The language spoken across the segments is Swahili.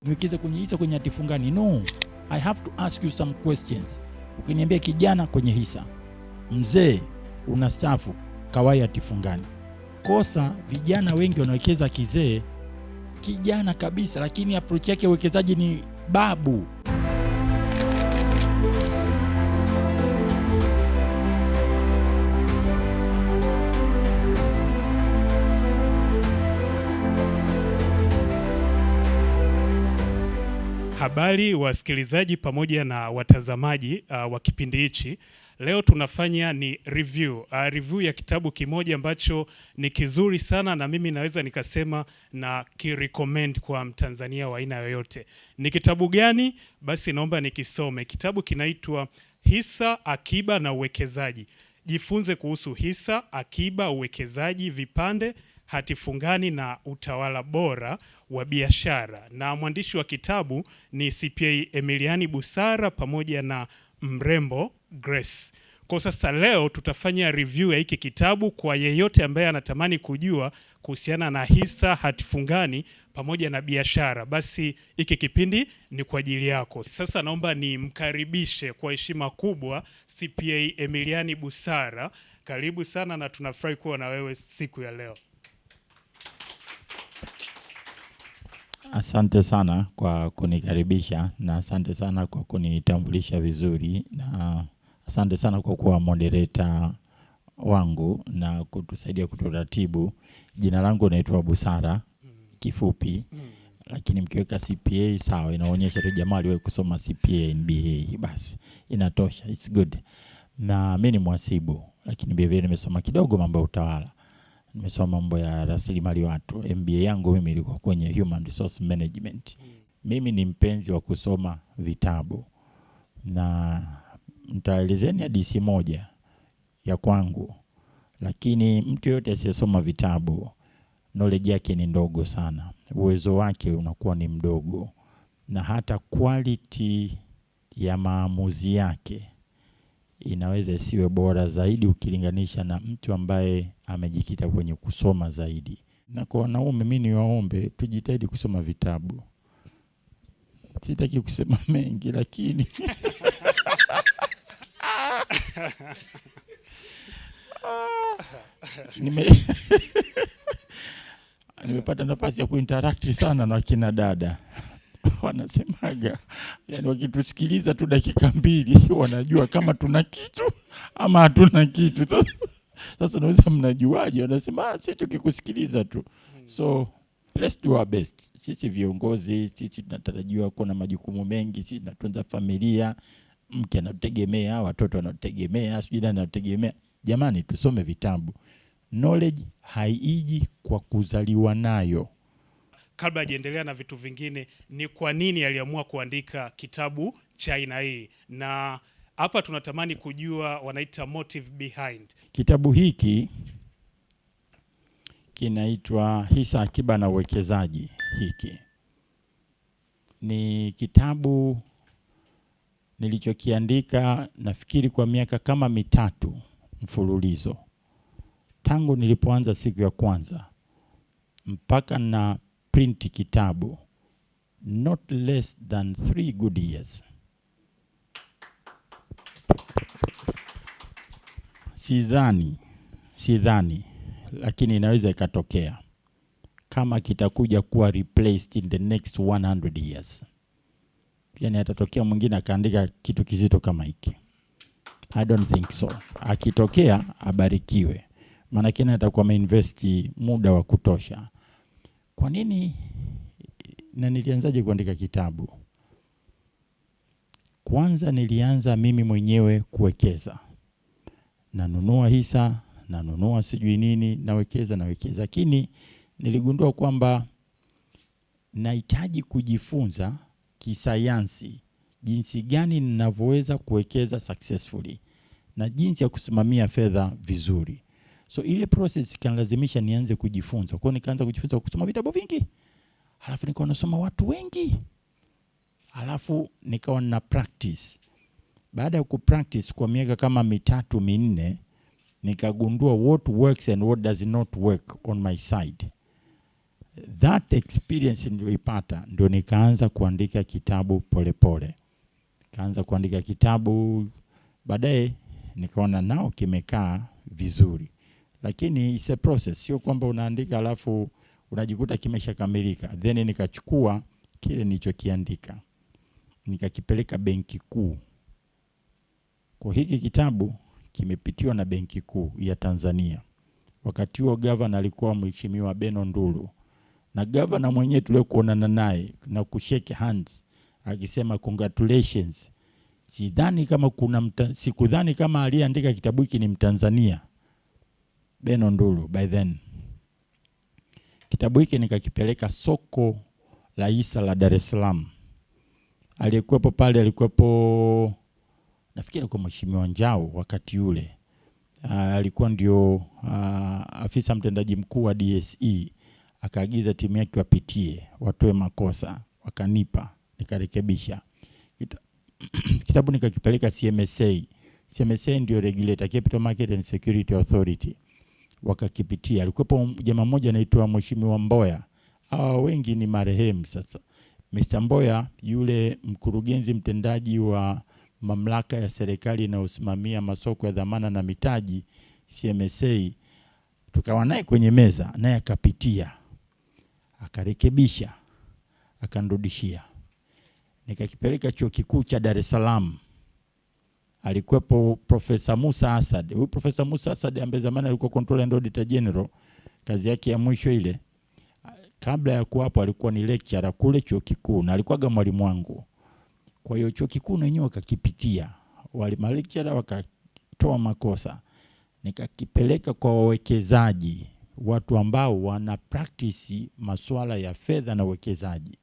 Niwekeze kwenye hisa, kwenye hatifungani? No, I have to ask you some questions. Ukiniambia kijana kwenye hisa, mzee unastaafu, kawai hatifungani. Kosa vijana wengi wanawekeza kizee, kijana kabisa, lakini approach yake uwekezaji ni babu. Habari wasikilizaji pamoja na watazamaji wa kipindi hichi. Leo tunafanya ni review ya kitabu kimoja ambacho ni kizuri sana, na mimi naweza nikasema na kirecommend kwa Mtanzania wa aina yoyote. Ni kitabu gani? Basi naomba nikisome. Kitabu kinaitwa Hisa, Akiba na Uwekezaji. Jifunze kuhusu hisa, akiba, uwekezaji, vipande, hatifungani na utawala bora wa biashara. Na mwandishi wa kitabu ni CPA Emiliani Busara pamoja na mrembo Grace. Kwa sasa leo tutafanya review ya hiki kitabu kwa yeyote ambaye anatamani kujua kuhusiana na hisa, hatifungani pamoja na biashara. Basi hiki kipindi ni kwa ajili yako. Sasa naomba nimkaribishe kwa heshima kubwa CPA Emiliani Busara. Karibu sana na tunafurahi kuwa na wewe siku ya leo. Asante sana kwa kunikaribisha, na asante sana kwa kunitambulisha vizuri, na asante sana kwa kuwa moderator wangu na kutusaidia kuturatibu. Jina langu naitwa Busara kifupi, lakini mkiweka CPA sawa, inaonyesha tu jamaa aliwahi kusoma CPA MBA, basi inatosha, it's good. Na mimi ni mhasibu, lakini vile nimesoma kidogo mambo ya utawala. Nimesoma mambo ya rasilimali watu. MBA yangu mimi ilikuwa kwenye Human Resource Management. Mimi ni mpenzi wa kusoma vitabu, na nitaelezeni hadithi moja ya kwangu, lakini mtu yote asiyesoma vitabu knowledge yake ni ndogo sana, uwezo wake unakuwa ni mdogo, na hata quality ya maamuzi yake inaweza isiwe bora zaidi ukilinganisha na mtu ambaye amejikita kwenye kusoma zaidi. Na kwa wanaume mimi niwaombe tujitahidi kusoma vitabu. Sitaki kusema mengi, lakini nimepata nafasi ya kuinteract sana na kina dada. Wanasemaga, yani wakitusikiliza tu dakika 2 wanajua kama tuna kitu ama hatuna kitu. Sasa naweza mnajuaje? Wanasema sisi tukikusikiliza tu. So let's do our best. Sisi viongozi, sisi tunatarajiwa kuwa na majukumu mengi, sisi tunatunza familia, mke anatutegemea, watoto wanatutegemea, sijui nani anatutegemea. Jamani, tusome vitabu. Knowledge haiji kwa kuzaliwa nayo. Kabla hajaendelea na vitu vingine, ni kwa nini aliamua kuandika kitabu cha aina hii? Na hapa tunatamani kujua, wanaita motive behind. Kitabu hiki kinaitwa Hisa, Akiba na Uwekezaji. Hiki ni kitabu nilichokiandika nafikiri kwa miaka kama 3 mfululizo. Tangu nilipoanza siku ya kwanza mpaka na print kitabu, not less than 3 good years. Sidhani, lakini inaweza ikatokea kama kitakuja kuwa replaced in the next 100 years. Yani atatokea mwingine akaandika kitu kizito kama hiki. I don't think so. Akitokea abarikiwe, maana kile atakuwa ameinvest muda wa kutosha. Kwa nini na nilianzaje kuandika kitabu? Kwanza nilianza mimi mwenyewe kuwekeza. Nanunua hisa, nanunua sijui nini, nawekeza. Lakini niligundua kwamba nahitaji kujifunza kisayansi jinsi gani ninavyoweza kuwekeza successfully na jinsi ya kusimamia fedha vizuri. So ile process ikanilazimisha nianze kujifunza. Kwa hiyo nikaanza kujifunza kusoma vitabu vingi. Halafu nikawa nasoma watu wengi. Halafu nikawa na practice. Baada ya kupractice kwa miaka kama 3-4, nikagundua what works and what does not work on my side. That experience niliyoipata ndio nikaanza kuandika kitabu polepole. Kaanza kuandika kitabu, baadaye nikaona nao kimekaa vizuri. Lakini it's a process, sio kwamba unaandika alafu unajikuta kimeshakamilika. Then nikachukua kile nilichokiandika, nikakipeleka Benki Kuu. Kwa hiki kitabu kimepitiwa na Benki Kuu ya Tanzania. Wakati huo governor alikuwa Mheshimiwa Beno Ndulu. Na governor mwenyewe tuliokuonana naye na kushake hands akisema congratulations. Sikudhani kama aliyeandika kitabu hiki ni Mtanzania. Beno Ndulu by then. Kitabu hiki nikakipeleka soko la hisa la Dar es Salaam. Aliyekuwepo pale alikuwepo, nafikiri kwa Mheshimiwa Njau wakati ule. Alikuwa ndio afisa mtendaji mkuu wa DSE. Akaagiza timu yake wapitie, watoe makosa, wakanipa, nikarekebisha. Kitabu nikakipeleka CMSA. CMSA ndio regulator, Capital Market and Security Authority. Wakakipitia. Alikuwepo jamaa mmoja anaitwa Mheshimiwa Mboya. Hawa wengi ni marehemu sasa. Mr. Mboya yule mkurugenzi mtendaji wa mamlaka ya serikali inayosimamia masoko ya dhamana na mitaji CMSA, tukawa naye kwenye meza, naye akapitia, akarekebisha, akanirudishia. Nikakipeleka Chuo Kikuu cha Dar es Salaam. Alikuwepo Profesa Musa Asad. Huyu Profesa Musa Asad ambaye zamani alikuwa Controller and Auditor General, kazi yake ya mwisho ile, kabla ya kuwapo alikuwa ni lecturer kule Chuo Kikuu na alikuwa mwalimu wangu. Kwa hiyo Chuo Kikuu na wenyewe wakakipitia. Wale lecturer wakatoa makosa. Nikakipeleka kwa wawekezaji, watu ambao wana practice masuala ya fedha na uwekezaji.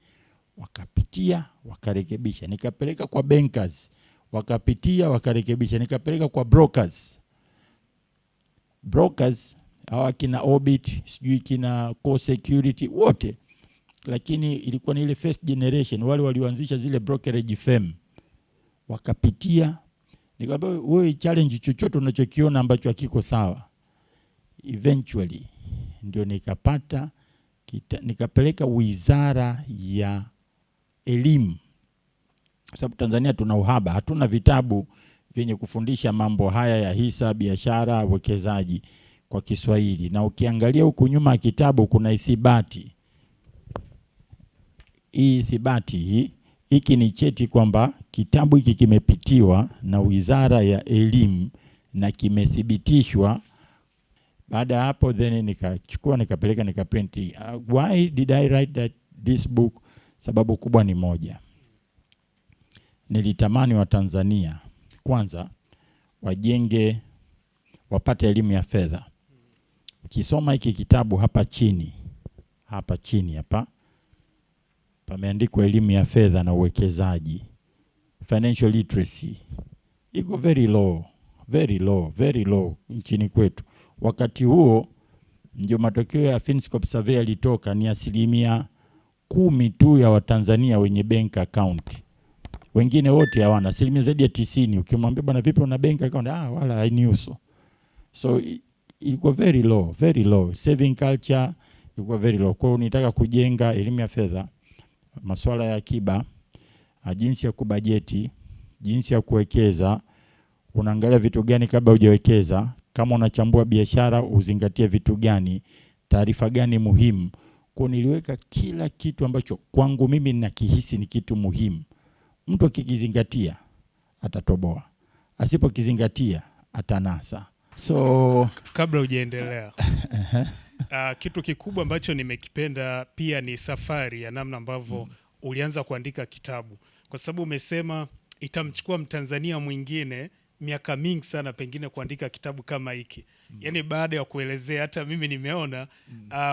Wakapitia, wakarekebisha. Nikapeleka kwa bankers, wakapitia, wakarekebisha. Nikapeleka kwa brokers. Brokers, hawa kina Orbit, sijui kina Core Security, wote. Lakini ilikuwa ni ile first generation, wale walioanzisha zile brokerage firm. Wakapitia. Nikamwambia wewe challenge chochote unachokiona ambacho hakiko sawa. Eventually ndio nikapata nikapeleka Wizara ya Elimu. Kwa sababu Tanzania tuna uhaba, hatuna vitabu vyenye kufundisha mambo haya ya hisa, biashara, uwekezaji kwa Kiswahili. Na ukiangalia huku nyuma ya kitabu kuna ithibati. Hii ithibati hiki ni cheti kwamba kitabu hiki kimepitiwa na Wizara ya Elimu na kimethibitishwa. Baada ya hapo then nikachukua nikapeleka nikaprint. Why did I write this book? Sababu kubwa ni moja. Nilitamani wa Tanzania kwanza wapate elimu ya fedha. Ukisoma hiki kitabu hapa chini pameandikwa elimu ya fedha na uwekezaji. Financial literacy iko very low nchini kwetu. Wakati huo ndio matokeo ya Finscope survey yalitoka, ni 10% tu ya Watanzania wenye bank account. Wengine wote hawana, zaidi ya 90. Ukimwambia bwana vipi una bank account? Wala hainihusu. So ilikuwa very low. Saving culture ilikuwa very low. Kwa hiyo nitaka kujenga elimu ya fedha, masuala ya akiba, jinsi ya kubajeti, jinsi ya kuwekeza, unaangalia vitu gani kabla hujawekeza, kama unachambua biashara uzingatie vitu gani, taarifa gani muhimu. Kwa niliweka kila kitu ambacho kwangu mimi ninakihisi ni kitu muhimu. Mtu akikizingatia atatoboa, asipokizingatia atanasa. So kabla hujaendelea kitu kikubwa ambacho nimekipenda pia ni safari ya namna ambavyo ulianza kuandika kitabu, kwa sababu umesema itamchukua Mtanzania mwingine miaka mingi sana pengine kuandika kitabu kama hiki. Yaani baada ya kuelezea hata mimi nimeona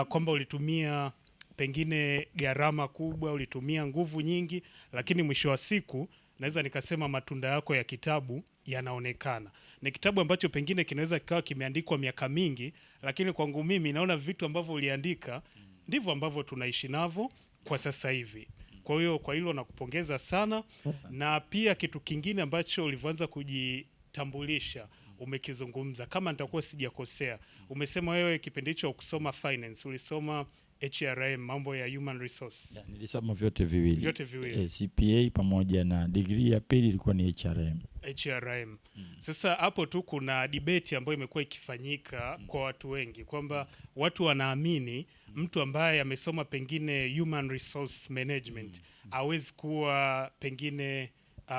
kwamba ulitumia pengine gharama kubwa, ulitumia nguvu nyingi, lakini mwisho wa siku naweza nikasema matunda yako ya kitabu yanaonekana. Ni kitabu ambacho pengine kinaweza kikawa kimeandikwa miaka mingi, lakini kwangu mimi naona vitu ambavyo uliandika ndivyo ambavyo tunaishi navyo kwa sasa hivi. Kwa hiyo kwa hilo nakupongeza sana. Na pia kitu kingine ambacho ulivyoanza kujitambulisha umekizungumza, kama nitakuwa sijakosea, umesema wewe kipindi hicho kusoma finance, ulisoma HRM, mambo ya human resource? Nilisoma vyote viwili. Vyote viwili. CPA pamoja na degree ya pili ilikuwa ni HRM. Sasa hapo tu kuna debate ambayo imekuwa ikifanyika kwa watu wengi kwamba watu wanaamini mtu ambaye amesoma pengine human resource management hawezi kuwa pengine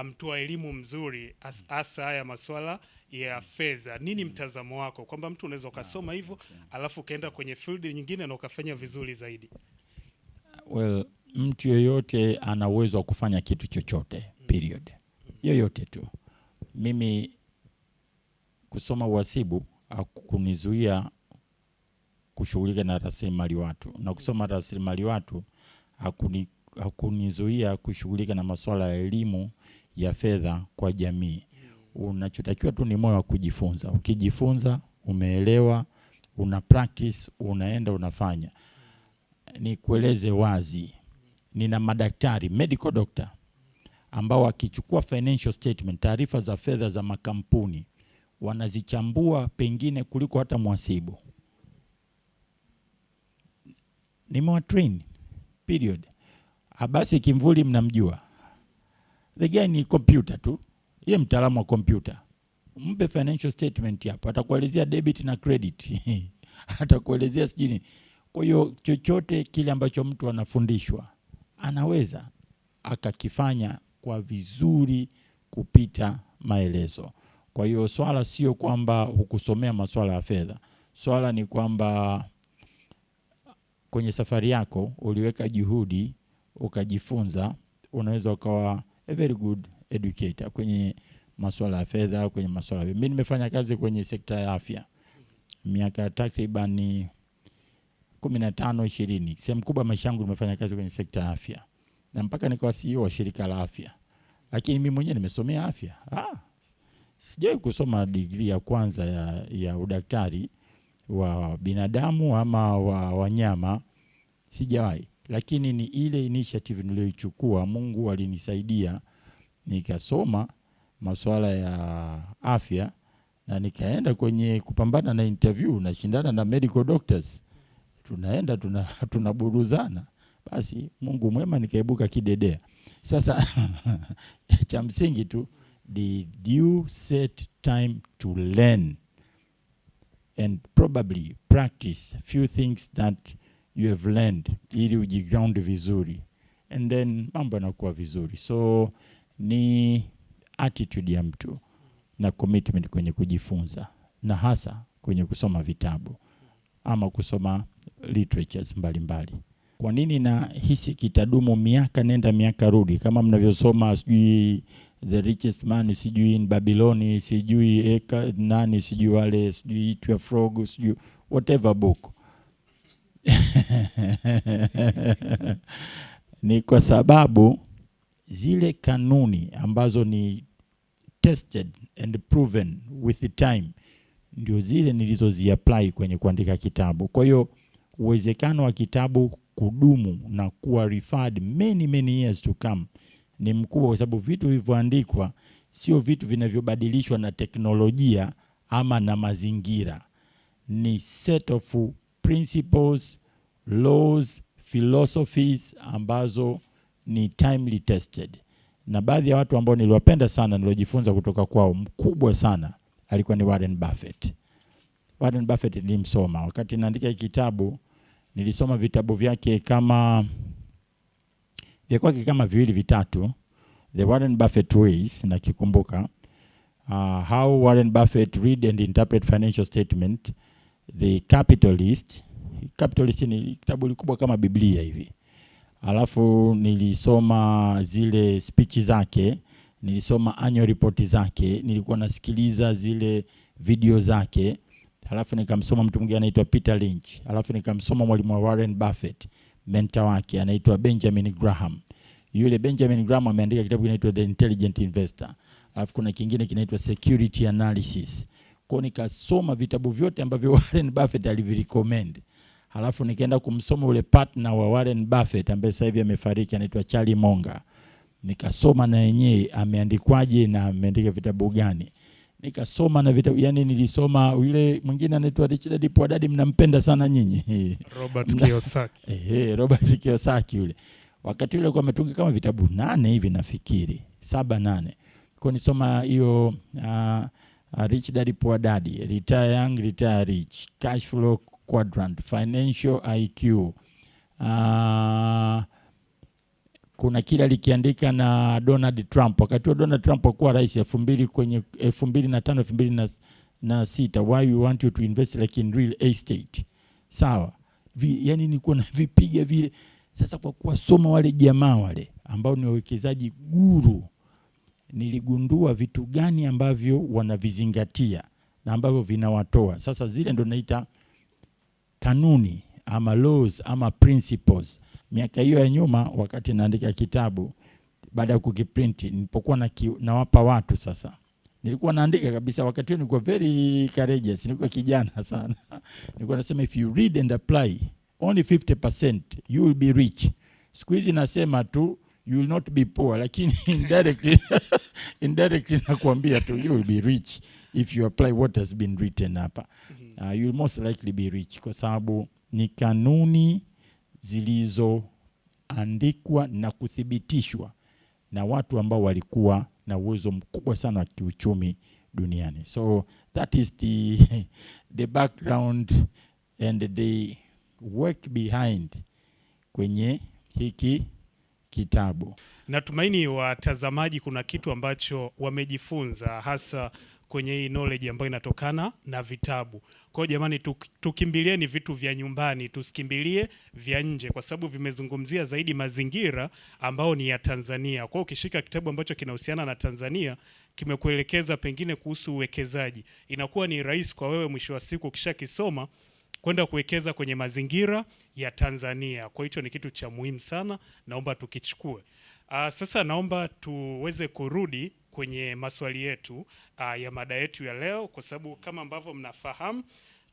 mtu wa elimu mzuri hasa haya masuala ya fedha. Nini mtazamo wako kwamba mtu unaweza ukasoma hivyo alafu ukaenda kwenye field nyingine na ukafanya vizuri zaidi? Well, mtu yoyote ana uwezo wa kufanya kitu chochote, period. Yoyote tu. Mimi kusoma uhasibu hakunizuia kushughulika na rasilimali watu, na kusoma rasilimali watu hakunizuia kushughulika na masuala ya elimu ya fedha kwa jamii. Unachotakiwa tu ni moyo wa kujifunza. Ukijifunza, umeelewa, una practice, unaenda unafanya. Ni kueleze wazi, nina madaktari, medical doctor, ambao wakichukua financial statement, taarifa za fedha za makampuni, wanazichambua pengine kuliko hata mhasibu. Nimewatrain, period. Abasi Kimvuli mnamjua. The guy ni computer tu. Yeye mtaalamu wa computer. Mpe financial statement hapo, atakuelezea debit na credit. Atakuelezea sijini. Kwa hiyo chochote kile ambacho mtu anafundishwa, anaweza akakifanya kwa vizuri kupita maelezo. Kwa hiyo swala sio kwamba hukusomea masuala ya fedha. Swala ni kwamba kwenye safari yako uliweka juhudi, ukajifunza, unaweza ukawa a very good educator kwenye masuala ya fedha, kwenye masuala. Mimi nimefanya kazi kwenye sekta ya afya miaka takriban 15-20. Sehemu kubwa maisha yangu nimefanya kazi kwenye sekta ya afya. Na mpaka nikawa CEO wa shirika la afya. Lakini mimi mwenyewe nimesomea afya. Sijawahi kusoma degree ya kwanza ya udaktari wa binadamu ama wa wanyama. Sijawahi. Lakini ni ile initiative niliyoichukua, Mungu alinisaidia nikasoma masuala ya afya na nikaenda kwenye kupambana na interview na shindana na medical doctors. Tunaenda tunaburuzana. Basi Mungu mwema nikaibuka kidedea. Sasa cha msingi tu, did you set time to learn and probably practice few things that you have learned ili ujiground vizuri, and then mambo yanakuwa vizuri. So ni attitude ya mtu na commitment kwenye kujifunza, na hasa kwenye kusoma vitabu ama kusoma literatures mbalimbali. Kwa nini na hisi kitadumu miaka nenda miaka rudi? Kama mnavyosoma sijui The Richest Man, sijui in Babylon, sijui nani, sijui wale, sijui Eat Your Frog, sijui whatever book. Ni kwa sababu zile kanuni ambazo ni tested and proven with the time ndio zile nilizoziapply kwenye kuandika kitabu. Kwa hiyo uwezekano wa kitabu kudumu na kuwa referred many years to come ni mkubwa, kwa sababu vitu vilivyoandikwa sio vitu vinavyobadilishwa na teknolojia ama na mazingira. Ni set of principles, laws, philosophies ambazo ni timely tested. Na baadhi ya watu ambao niliwapenda sana, nilojifunza kutoka kwao, mkubwa sana alikuwa ni Warren Buffett. Warren Buffett nilimsoma wakati naandika kitabu. Nilisoma vitabu vyake kama viwili vitatu. The Warren Buffett Ways, nakikumbuka. How Warren Buffett Read and Interpret Financial Statement. The Capitalist. Capitalist ni kitabu kikubwa kama Biblia hivi. Alafu nilisoma zile speech zake, nilisoma annual report zake, nilikuwa nasikiliza zile video zake. Alafu nikamsoma mtu mwingine anaitwa Peter Lynch. Alafu nikamsoma mwalimu wa Warren Buffett, mentor wake anaitwa Benjamin Graham. Yule Benjamin Graham ameandika kitabu kinaitwa The Intelligent Investor. Alafu kuna kingine kinaitwa Security Analysis. Kwa nikasoma vitabu vyote ambavyo Warren Buffett alivirecommend. Alafu nikaenda kumsoma ule partner wa Warren Buffett ambaye sasa hivi amefariki, anaitwa Charlie Munger. Nikasoma na yenyewe ameandikwaje na ameandika vitabu gani. nikasoma na vitabu, yani nilisoma yule mwingine anaitwa Rich Dad Poor Dad, mnampenda sana nyinyi. Robert Kiyosaki. Robert Kiyosaki yule. Wakati ule kwa ametunga kama vitabu 8 hivi nafikiri, 7-8. Kwa nisoma hiyo Rich Dad Poor Dad, Retire Young Retire Rich, Cash Flow Quadrant, Financial IQ. Kuna kila likiandika na Donald Trump. Wakati wa Donald Trump akuwa rais 2005 2006, why you want you to invest like in real estate. Sawa. Yani nilikuwa na vipiga vile. Sasa kwa kuwasoma wale jamaa wale ambao ni wawekezaji guru, niligundua vitu gani ambavyo wanavizingatia na ambavyo vinawatoa. Sasa zile ndo naita kanuni ama laws ama principles. Miaka hiyo ya nyuma wakati naandika kitabu, baada ya kukiprint, nilipokuwa nawapa watu sasa, nilikuwa naandika kabisa. Wakati huo nilikuwa very courageous, nilikuwa kijana sana. Nilikuwa nasema if you read and apply only 50% you will be rich. Siku hizi nasema tu you will not be poor, lakini indirectly nakuambia tu you will be rich if you apply what has been written hapa. You will most likely be rich, kwa sababu ni kanuni zilizoandikwa na kuthibitishwa na watu ambao walikuwa na uwezo mkubwa sana wa kiuchumi duniani. So that is the background and the work behind kwenye hiki kitabu. Natumaini watazamaji kuna kitu ambacho wamejifunza, hasa kwenye hii knowledge ambayo inatokana na vitabu. Kwa hiyo jamani, tukimbilieni vitu vya nyumbani, tusikimbilie vya nje, kwa sababu vimezungumzia zaidi mazingira ambao ni ya Tanzania. Kwa hiyo ukishika kitabu ambacho kinahusiana na Tanzania, kimekuelekeza pengine kuhusu uwekezaji, inakuwa ni rahisi kwa wewe mwisho wa siku ukishakisoma kwenda kuwekeza kwenye mazingira ya Tanzania. Kwa hiyo ni kitu cha muhimu sana, naomba tukichukue. Sasa naomba tuweze kurudi kwenye maswali yetu ya mada yetu ya leo, kwa sababu kama ambavyo mnafahamu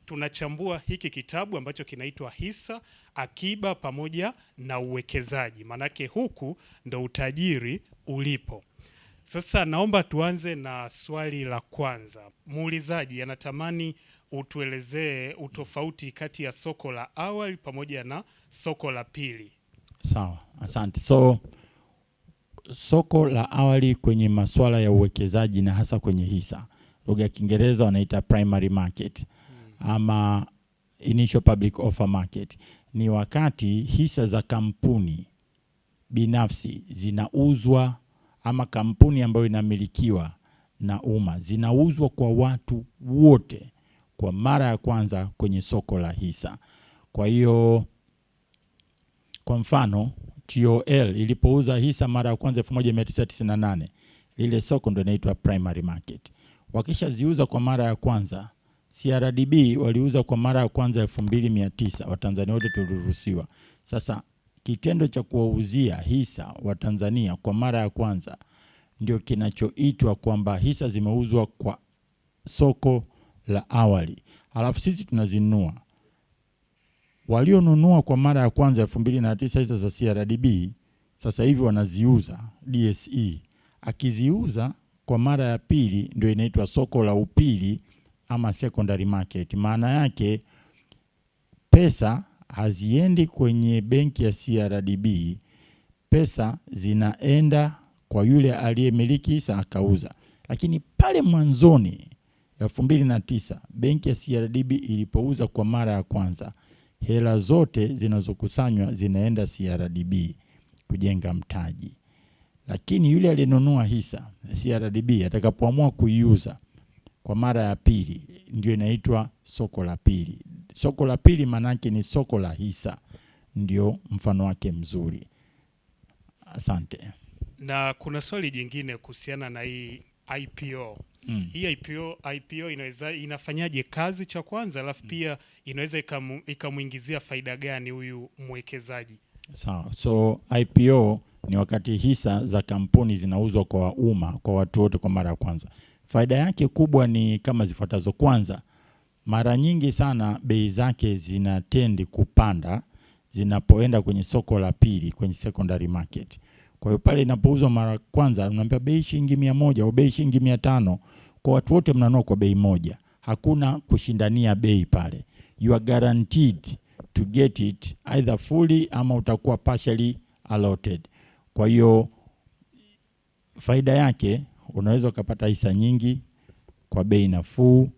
tunachambua hiki kitabu ambacho kinaitwa Hisa, Akiba pamoja na Uwekezaji. Manake huku ndo utajiri ulipo. Sasa naomba tuanze na swali la kwanza. Muulizaji anatamani utuelezee utofauti kati ya soko la awali pamoja na soko la pili. Sawa, asante. So soko la awali kwenye masuala ya uwekezaji na hasa kwenye hisa, lugha ya Kiingereza wanaita primary market ama initial public offer market, ni wakati hisa za kampuni binafsi zinauzwa, ama kampuni ambayo inamilikiwa na umma zinauzwa kwa watu wote kwa mara ya kwanza kwenye soko la hisa. Kwa hiyo kwa mfano TOL ilipouza hisa mara ya kwanza 1998, lile soko ndio inaitwa primary market. Wakishaziuza kwa mara ya kwanza, CRDB waliuza kwa mara ya kwanza 2900, Watanzania wote tuliruhusiwa. Sasa kitendo cha kuwauzia hisa Watanzania kwa mara ya kwanza ndio kinachoitwa kwamba hisa zimeuzwa kwa soko la awali. Alafu sisi tunazinunua. Walionunua kwa mara ya kwanza 2009 hisa za CRDB sasa hivi wanaziuza DSE. Akiziuza kwa mara ya pili ndio inaitwa soko la upili ama secondary market. Maana yake pesa haziendi kwenye benki ya CRDB, pesa zinaenda kwa yule aliyemiliki hisa akauza. Lakini pale mwanzoni 2009 benki ya CRDB ilipouza kwa mara ya kwanza, hela zote zinazokusanywa zinaenda CRDB kujenga mtaji. Lakini yule aliyenunua hisa CRDB atakapoamua kuiuza kwa mara ya pili ndio inaitwa soko la pili. Soko la pili manake ni soko la hisa, ndio mfano wake mzuri. Asante. Na kuna swali jingine kuhusiana na hii IPO. Hii IPO inafanyaje kazi cha kwanza, alafu pia inaweza ikamuingizia faida gani huyu mwekezaji? Sawa. So IPO ni wakati hisa za kampuni zinauzwa kwa umma, kwa watu wote kwa mara ya kwanza. Faida yake kubwa ni kama zifuatazo. Kwanza, mara nyingi sana bei zake zinatendi kupanda zinapoenda kwenye soko la pili, kwenye secondary market. Kwa hiyo pale inapouzwa mara kwanza unaambia bei shilingi 100 au bei shilingi 500, Kwa watu wote mnanunua kwa bei moja. Hakuna kushindania bei pale. You are guaranteed to get it either fully ama utakuwa partially allotted. Kwa hiyo faida yake unaweza ukapata hisa nyingi kwa bei nafuu,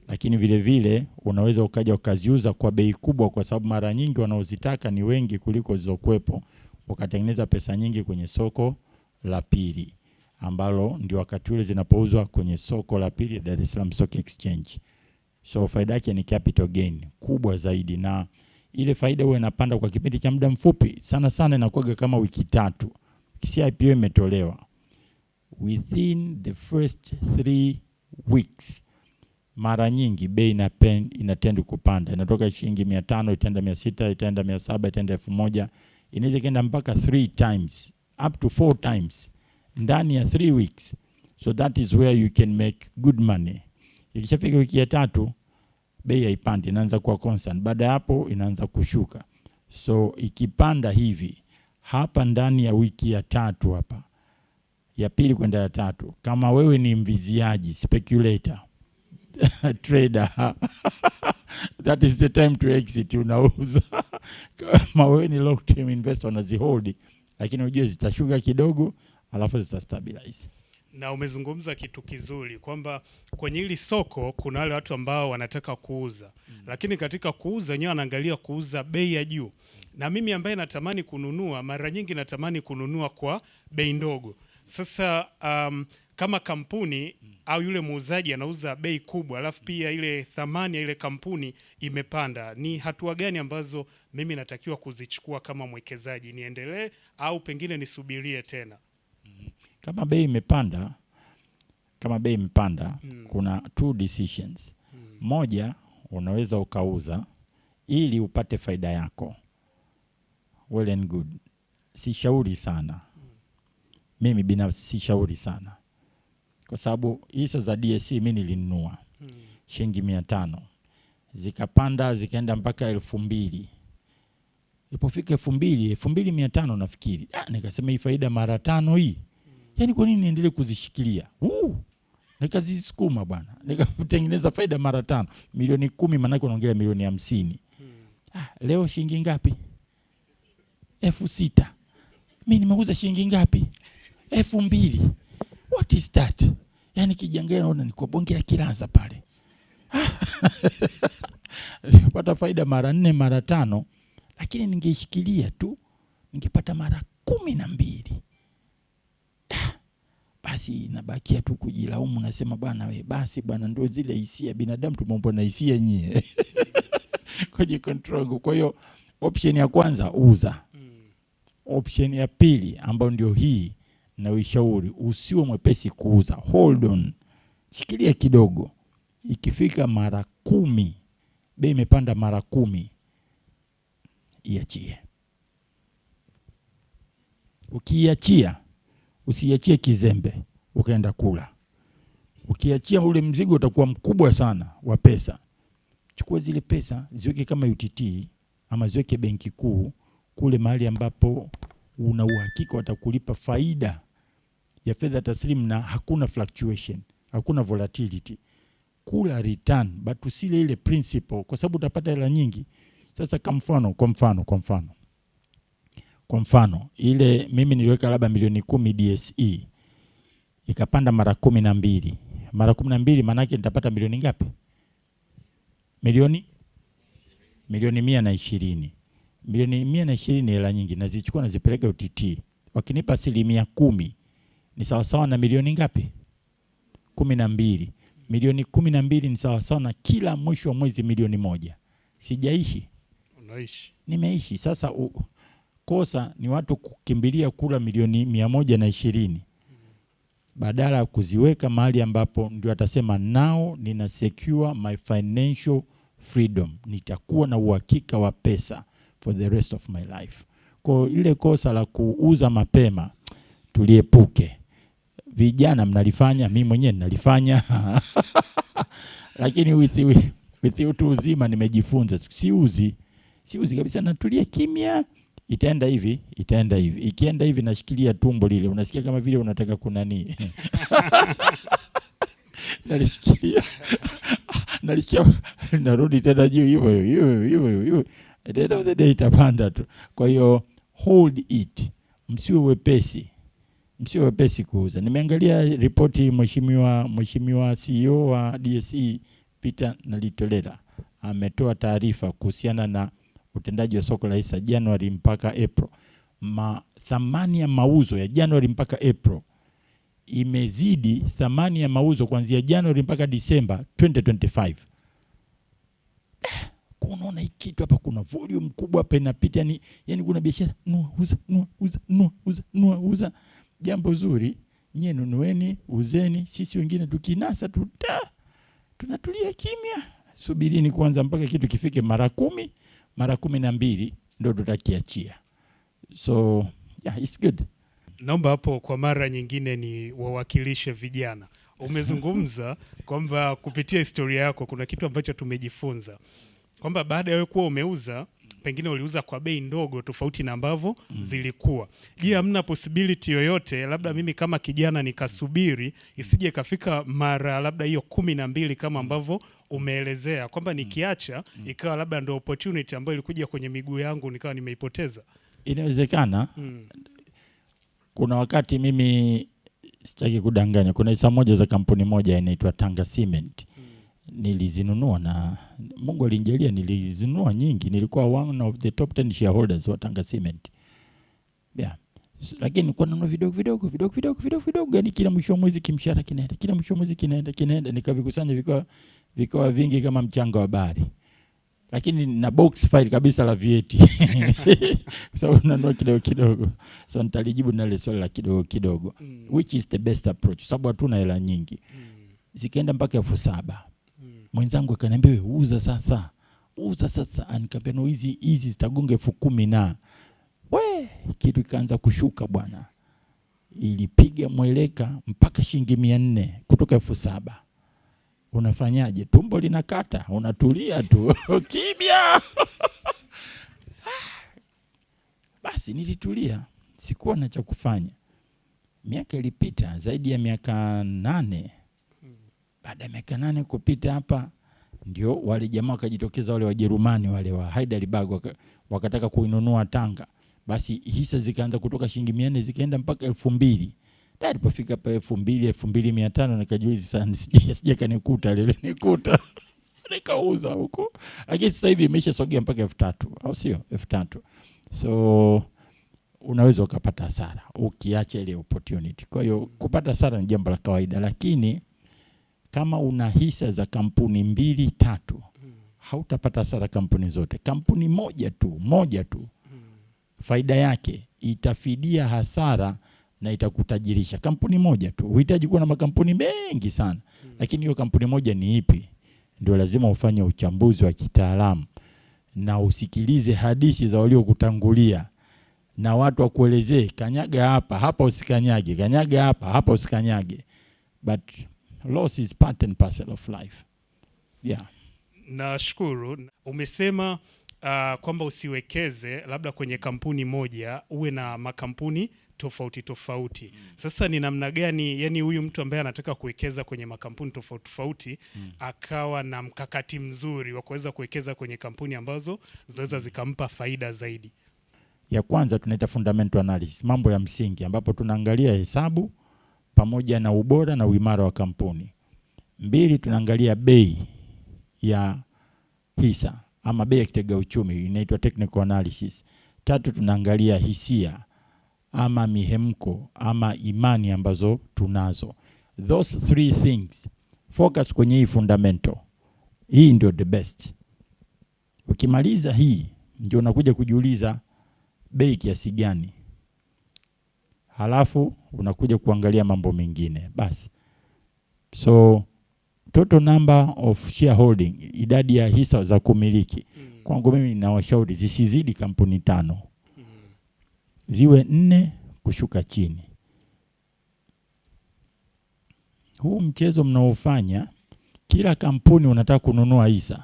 lakini vile vile unaweza ukaja ukaziuza kwa bei kubwa, kwa sababu mara nyingi wanaozitaka ni wengi kuliko zilizokuepo, ukatengeneza pesa nyingi kwenye soko la pili, ambalo ndio wakati ule zinapouzwa kwenye soko la pili Dar es Salaam Stock Exchange. So faida yake ni capital gain kubwa zaidi, na ile faida huwa inapanda kwa kipindi cha muda mfupi sana sana, inakuwa kama wiki 3. Kisi IPO imetolewa, within the first 3 weeks mara nyingi bei inatenda kupanda, inatoka shilingi 500 itaenda 600 itaenda 700 itaenda 1000, inaweza kwenda mpaka 3 times up to 4 times ndani ya 3 weeks. So that is where you can make good money. Ikishafika wiki ya 3 bei haipandi, inaanza kuwa constant. Baada ya hapo inaanza kushuka. So ikipanda hivi hapa ndani ya wiki ya 3 hapa, ya pili kwenda ya 3, kama wewe ni mviziaji, speculator, trader, that is the time to exit, unauza. Kama wewe ni long term investor unazihold, lakini unajua zitashuka kidogo alafu zitastabilize. Na umezungumza kitu kizuri kwamba kwenye hili soko kuna wale watu ambao wanataka kuuza. Lakini katika kuuza wenyewe wanaangalia kuuza bei ya juu. Na mimi ambaye natamani kununua, mara nyingi natamani kununua kwa bei ndogo. Sasa kama kampuni au yule muuzaji anauza bei kubwa, alafu pia ile thamani ya ile kampuni imepanda, ni hatua gani ambazo mimi natakiwa kuzichukua kama mwekezaji? Niendelee au pengine nisubirie tena? Kama bei imepanda, kuna 2 decisions. Moja, unaweza ukauza ili upate faida yako. Well and good. Sishauri sana. Mimi binafsi sishauri sana. Kwa sababu hisa za DSE mimi nilinunua shilingi 500. Zikapanda zikaenda mpaka 2000. Ilipofika 2500 nafikiri. Nikasema hii faida mara 5 hii. Yaani kwa nini niendelee kuzishikilia? Nikazisukuma bwana. Nikatengeneza faida mara 5. Milioni 10 maana yake unaongelea milioni 50. Leo shilingi ngapi? 6000. Mimi nimeuza shilingi ngapi? 2000. What is that? Yaani kijangaa naona ni kwa bonge la kilaza pale. Pata faida mara 4 mara 5, lakini ningeishikilia tu ningepata mara 12. Basi nabakia tu kujilaumu, nasema bwana we, basi bwana ndio zile hisia binadamu tumeumbwa na hisia nyie. Kwenye control. Kwa hiyo option ya kwanza uza. Option ya pili ambayo ndio hii na ushauri, usiwe mwepesi kuuza. Hold on. Shikilia kidogo. Ikifika mara 10, bei imepanda mara 10, iachie. Ukiachia, usiachie kizembe ukaenda kula. Ukiachia ule mzigo utakuwa mkubwa sana wa pesa. Chukua zile pesa, ziweke kama UTT ama ziweke benki kuu kule mahali ambapo una uhakika watakulipa faida ya fedha taslimu na hakuna fluctuation, hakuna volatility. Kula return, but usile ile principal kwa sababu utapata hela nyingi. Sasa kwa mfano ile mimi niliweka labda milioni 10 DSE ikapanda mara 12. Mara 12 maana yake nitapata milioni ngapi? Milioni 120. Milioni 120 hela nyingi, nazichukua nazipeleka UTT. Wakinipa 10% ni sawa sawa na milioni ngapi? 12. Milioni 12 ni sawa sawa na kila mwisho wa mwezi milioni 1. Sijaishi. Unaishi. Nimeishi. Sasa kosa ni watu kukimbilia kula milioni 120. Badala ya kuziweka mahali ambapo ndio atasema now nina secure my financial freedom. Nitakuwa na uhakika wa pesa for the rest of my life. Kwa ile kosa la kuuza mapema tuliepuke. Vijana mnalifanya, mimi mwenyewe ninalifanya. Lakini with utu uzima nimejifunza siuzi kabisa, natulia kimya. Itaenda hivi. Ikienda hivi nashikilia tumbo lile. Unasikia kama vile unataka kunani. nalishikilia narudi tena juu hivyo. At the end of the day itapanda tu. Kwa hiyo hold it, msiwe wepesi kuuza. Nimeangalia ripoti mheshimiwa CEO wa DSE Peter Nalitolera ametoa taarifa kuhusiana na utendaji wa soko la hisa Januari mpaka April. Thamani ya mauzo ya Januari mpaka April imezidi thamani ya mauzo kuanzia Januari mpaka Disemba 2025. Unaona hiki kitu hapa, kuna volume kubwa hapa inapita, yani kuna biashara uza. Jambo zuri, nyie nunueni, uzeni, sisi wengine tukinasa tunatulia kimya. Subirini kwanza mpaka kitu kifike mara 10, mara 12 ndio tutakiachia. So yeah, it's good. Naomba hapo kwa mara nyingine ni wawakilishe vijana. Umezungumza kwamba kupitia historia yako kuna kitu ambacho tumejifunza, kwamba baada ya wewe kuwa umeuza, pengine uliuza kwa bei ndogo tofauti na ambavyo zilikuwa. Je, hamna possibility yoyote labda mimi kama kijana nikasubiri isije kafika mara labda hiyo 12 kama ambavyo umeelezea, kwamba nikiacha ikawa labda ndio opportunity ambayo ilikuja kwenye miguu yangu nikawa nimeipoteza? Inawezekana. Kuna wakati mimi sitaki kudanganya, kuna hisa moja za kampuni moja inaitwa Tanga Cement. Nilizinunua na Mungu alinijalia, nilizinunua nyingi. Nilikuwa one of the top 10 shareholders wa Tanga Cement. Yeah. Lakini kwa nunua vidogo, yani kila mwisho wa mwezi kimshahara kinaenda. Kila mwisho wa mwezi kinaenda, nikavikusanya vikawa vingi kama mchanga wa bahari. Lakini na box file kabisa la VAT. So unanunua kidogo. So nitalijibu na ile swali la kidogo. Which is the best approach? Sababu hatuna hela nyingi. Zikaenda mpaka 7,000. Mwenzangu akaniambia wewe uza sasa. Nikamwambia no, hizi zitagonga 10,000 na. Kitu ikaanza kushuka bwana. Ilipiga mweleka mpaka shilingi 400 kutoka 7,000. Unafanyaje? Tumbo linakata, unatulia tu. Kimya. Basi nilitulia, sikuwa na cha kufanya. Miaka ilipita, zaidi ya miaka 8. Baada ya miaka 8 kupita hapa, ndio wale jamaa wakajitokeza, wale Wajerumani wale wa Heidelberg wakataka kuinunua Tanga. Basi hisa zikaanza kutoka shilingi 400 zikaenda mpaka 2,000. Alipofika pa 2,000, 2,500 nikajiuliza sana sije kanikuta lile nikuta. Nikauza huko. Lakini sasa hivi imeshasogea mpaka 3,000, au sio? 3,000. So unaweza ukapata hasara ukiacha ile opportunity. Kwa hiyo kupata hasara ni jambo la kawaida, lakini kama una hisa za kampuni 2, 3, hautapata hasara kampuni zote. Kampuni moja tu faida yake itafidia hasara na itakutajirisha. Kampuni moja tu. Uhitaji kuwa na makampuni mengi sana. Lakini hiyo kampuni moja ni ipi? Ndio lazima ufanye uchambuzi wa kitaalamu na usikilize hadithi za waliokutangulia na watu wakuelezee, kanyaga hapa usikanyage, kanyaga hapa usikanyage. But loss is part and parcel of life. Yeah. Nashukuru. Umesema kwamba usiwekeze labda kwenye kampuni moja, uwe na makampuni tofauti. Sasa ni namna gani, yani huyu mtu ambaye anataka kuwekeza kwenye makampuni tofauti akawa na mkakati mzuri wa kuweza kuwekeza kwenye kampuni ambazo zinaweza zikampa faida zaidi? Ya kwanza tunaita fundamental analysis, mambo ya msingi, ambapo tunaangalia hesabu pamoja na ubora na uimara wa kampuni. 2, tunaangalia bei ya hisa ama bei ya kitega uchumi, inaitwa technical analysis. 3, tunaangalia hisia ama mihemko ama imani ambazo tunazo. Those 3 things, focus kwenye hii fundamental. Hii ndio the best. Ukimaliza hii ndio unakuja kujiuliza bei kiasi gani. Halafu unakuja kuangalia mambo mengine. Basi. So total number of shareholding, idadi ya hisa za kumiliki. Kwangu mimi ninawashauri zisizidi kampuni 5. Ziwe 4 kushuka chini. Huu mchezo mnaofanya, kila kampuni unataka kununua hisa,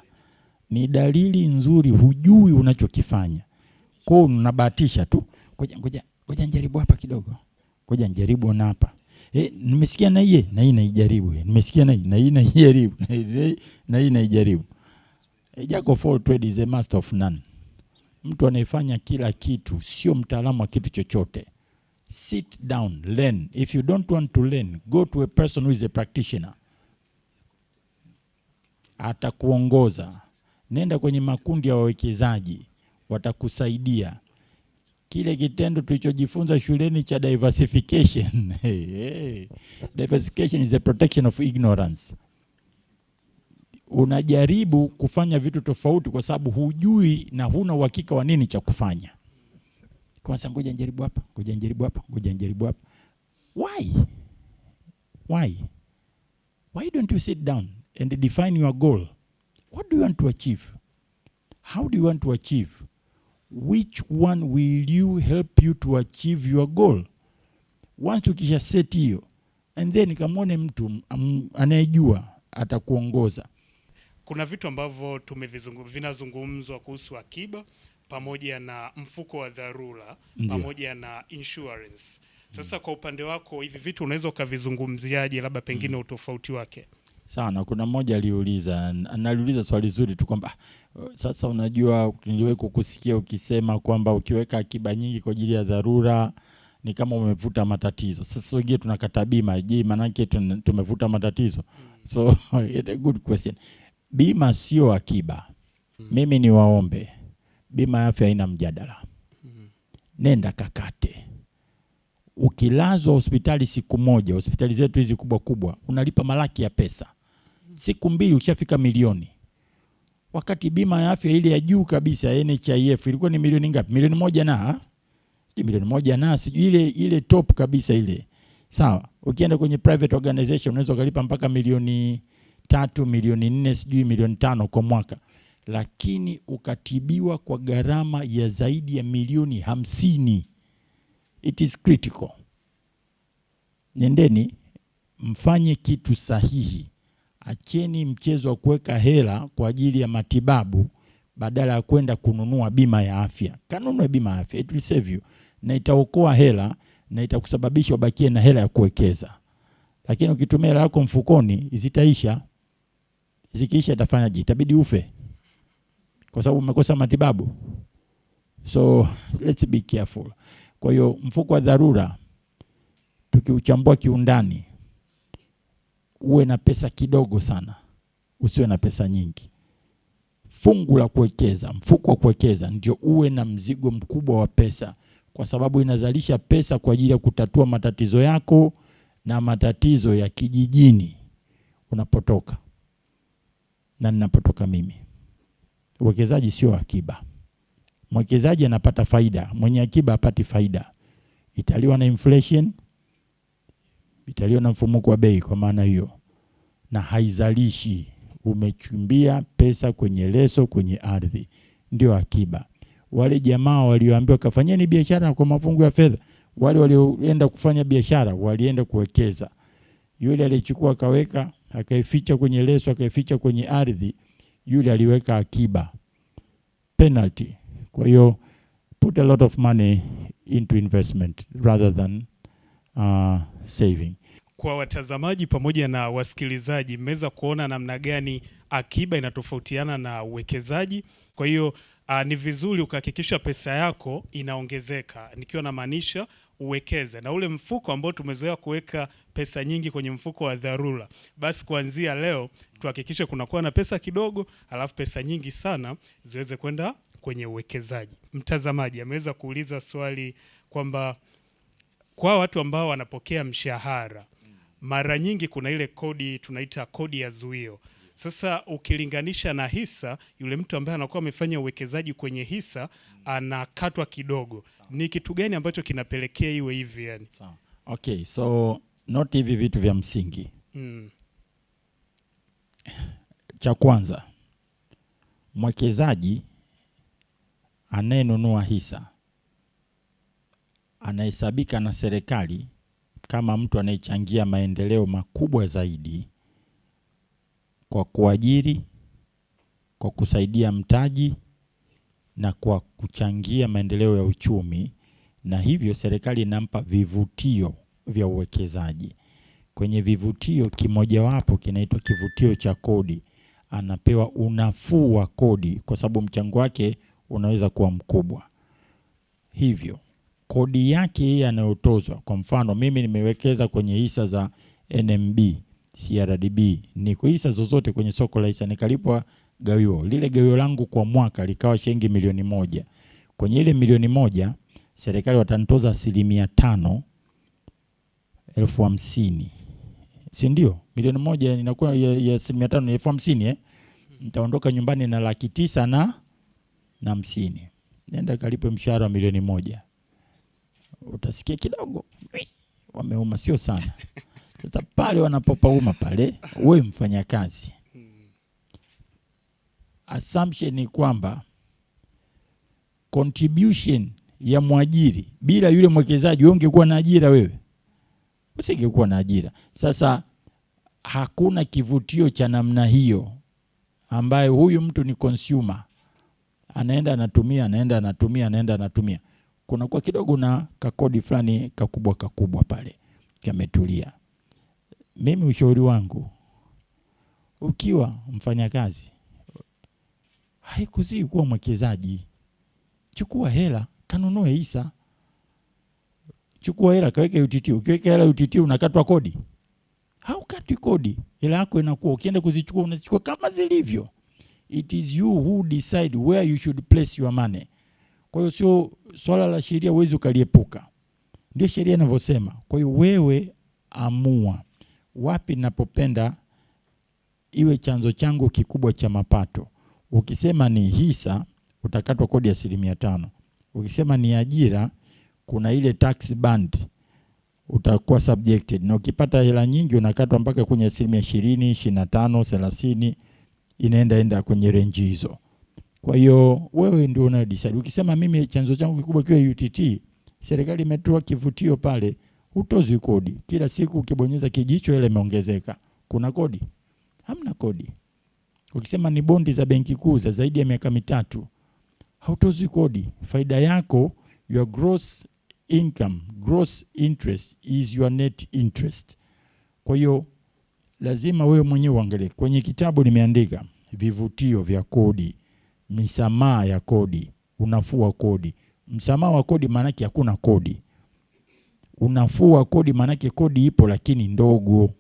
ni dalili nzuri hujui unachokifanya. Kwa unabahatisha tu. Ngoja njaribu hapa kidogo. Ngoja njaribu na hapa. Nimesikia na hii naijaribu, nimesikia na hii naijaribu, na hii naijaribu. A jack of all trades is a master of none. Mtu anayefanya kila kitu sio mtaalamu wa kitu chochote. Sit down, learn. If you don't want to learn, go to a person who is a practitioner. Atakuongoza. Nenda kwenye makundi ya wawekezaji, watakusaidia. Kile kitendo tulichojifunza shuleni cha diversification. Diversification is a protection of ignorance. Unajaribu kufanya vitu tofauti kwa sababu hujui na huna uhakika wa nini cha kufanya. Kwanza ngoja njaribu hapa, ngoja njaribu hapa, ngoja njaribu hapa. Why don't you sit down and define your goal? What do you want to achieve? How do you want to achieve? Which one will you help you to achieve your goal? Once ukisha set hiyo, and then kamwone mtu anayejua atakuongoza. Kuna vitu ambavyo vinazungumzwa kuhusu akiba pamoja na mfuko wa dharura pamoja na insurance. Sasa kwa upande wako hivi vitu unaweza ukavizungumziaje, labda pengine utofauti wake? Sana, kuna mmoja analiuliza swali zuri tu kwamba sasa unajua niliwahi kukusikia ukisema kwamba ukiweka akiba nyingi kwa ajili ya dharura ni kama umevuta matatizo. Sasa wengine tunakata bima, je, maana yake tumevuta matatizo? So it's a good question. Bima sio akiba. Mimi ni waombe. Bima ya afya haina mjadala. Nenda kakate. Ukilazwa hospitali siku moja, hospitali zetu hizi kubwa kubwa, unalipa malaki ya pesa. Siku 2 ushafika milioni. Wakati bima ya afya ile ya juu kabisa ya NHIF ilikuwa ni milioni ngapi? Milioni 1 na? Milioni 1 na, sijui ile top kabisa ile. Sawa. Ukienda kwenye private organization unaweza kulipa mpaka milioni 3, milioni 4, sijui milioni 5 kwa mwaka. Lakini ukatibiwa kwa gharama ya zaidi ya milioni 50. It is critical. Nendeni mfanye kitu sahihi. Acheni mchezo wa kuweka hela kwa ajili ya matibabu badala ya kwenda kununua bima ya afya. Kanunue bima ya afya, it will save you. Na itaokoa hela na itakusababisha ubakie na hela ya kuwekeza. Lakini ukitumia hela yako mfukoni, zitaisha. Zikiisha itafanyaje? Itabidi ufe. Kwa sababu umekosa matibabu. So let's be careful. Kwa hiyo mfuko wa dharura tukiuchambua kiundani, uwe na pesa kidogo sana, usiwe na pesa nyingi. Fungu la kuwekeza, mfuko wa kuwekeza ndio uwe na mzigo mkubwa wa pesa, kwa sababu inazalisha pesa kwa ajili ya kutatua matatizo yako na matatizo ya kijijini unapotoka na ninapotoka mimi. Uwekezaji sio akiba. Mwekezaji anapata faida, mwenye akiba hapati faida. Italiwa na inflation, italiwa na mfumuko wa bei kwa maana hiyo, na haizalishi. Umechumbia pesa kwenye leso, kwenye ardhi. Ndio akiba. Wale jamaa walioambiwa kafanyeni biashara kwa mafungu ya fedha, wale walioenda kufanya biashara walienda kuwekeza. Yule alichukua akaweka, akaificha kwenye leso, akaificha kwenye ardhi, yule aliweka akiba. Penalty. Kwa hiyo put a lot of money into investment rather than saving. Kwa watazamaji pamoja na wasikilizaji, mmeweza kuona namna gani akiba inatofautiana na uwekezaji. Kwa hiyo ni vizuri ukahakikisha pesa yako inaongezeka. Nikiwa na maanisha uwekeze. Na ule mfuko ambao tumezoea kuweka pesa nyingi kwenye mfuko wa dharura, basi kuanzia leo tuhakikishe kunakuwa na pesa kidogo, alafu pesa nyingi sana ziweze kwenda kwenye uwekezaji. Mtazamaji ameweza kuuliza swali kwamba kwa watu ambao wanapokea mshahara, mara nyingi kuna ile kodi tunaita kodi ya zuio. Sasa ukilinganisha na hisa, yule mtu ambaye anakuwa amefanya uwekezaji kwenye hisa anakatwa kidogo. Ni kitu gani ambacho kinapelekea iwe hivi yani? Okay, so not hivi vitu vya msingi. Cha kwanza, mwekezaji anayenunua hisa anahesabika na serikali kama mtu anayechangia maendeleo makubwa zaidi kwa kuajiri, kwa kusaidia mtaji na kwa kuchangia maendeleo ya uchumi, na hivyo serikali inampa vivutio vya uwekezaji. kwenye vivutio kimojawapo kinaitwa kivutio cha kodi, anapewa unafuu wa kodi kwa sababu mchango wake unaweza kuwa mkubwa. Hivyo kodi yake yeye anayotozwa, kwa mfano mimi nimewekeza kwenye hisa za NMB, CRDB, niko hisa zozote kwenye soko la hisa, nikalipwa gawio. Lile gawio langu kwa mwaka likawa shilingi 1,000,000. Kwenye ile 1,000,000 serikali watanitoza 5% 50,000. Si ndio? 1,000,000 inakuwa ya 5% 50,000 Nitaondoka nyumbani na 950,000. Nenda kalipe mshahara wa 1,000,000. Utasikia kidogo wameuma, sio sana. Sasa pale wanapopauma pale, wewe mfanya kazi, assumption ni kwamba contribution ya mwajiri bila yule mwekezaji, wewe ungekuwa na ajira, wewe usingekuwa na ajira. Sasa hakuna kivutio cha namna hiyo ambaye huyu mtu ni consumer, anaenda anatumia. Kuna kwa kidogo na kakodi fulani kakubwa pale kametulia. Mimi ushauri wangu, ukiwa mfanyakazi, haikuzii kuwa mwekezaji. Chukua hela kanunue hisa, chukua hela kaweke UTT. Ukiweka hela UTT unakatwa kodi? Haukati kodi, hela yako inakuwa, ukienda kuzichukua unazichukua kama zilivyo. It is you who decide where you should place your money. Kwa hiyo sio swala la sheria uwezi ukaliepuka, ndio sheria inavyosema. Kwa hiyo wewe amua wapi ninapopenda iwe chanzo changu kikubwa cha mapato. Ukisema ni hisa utakatwa kodi ya 5%. Ukisema ni ajira kuna ile tax band utakuwa subjected, na ukipata hela nyingi unakatwa mpaka kwenye 20%, 25%, 30%, inaenda kwenye range hizo. Kwa hiyo wewe ndio una decide. Ukisema mimi chanzo changu kikubwa kiwe UTT, serikali imetoa kivutio pale, utozi kodi. Kila siku ukibonyeza kijicho ile imeongezeka. Kuna kodi? Hamna kodi. Ukisema ni bondi za benki kuu za zaidi ya miaka 3, hautozi kodi. Faida yako, your gross income, gross interest is your net interest. Kwa hiyo lazima wewe mwenyewe uangalie. Kwenye kitabu nimeandika vivutio vya kodi, misamaha ya kodi, unafuu wa kodi. Msamaha wa kodi maana yake hakuna kodi. Unafuu wa kodi maana yake kodi ipo lakini ndogo.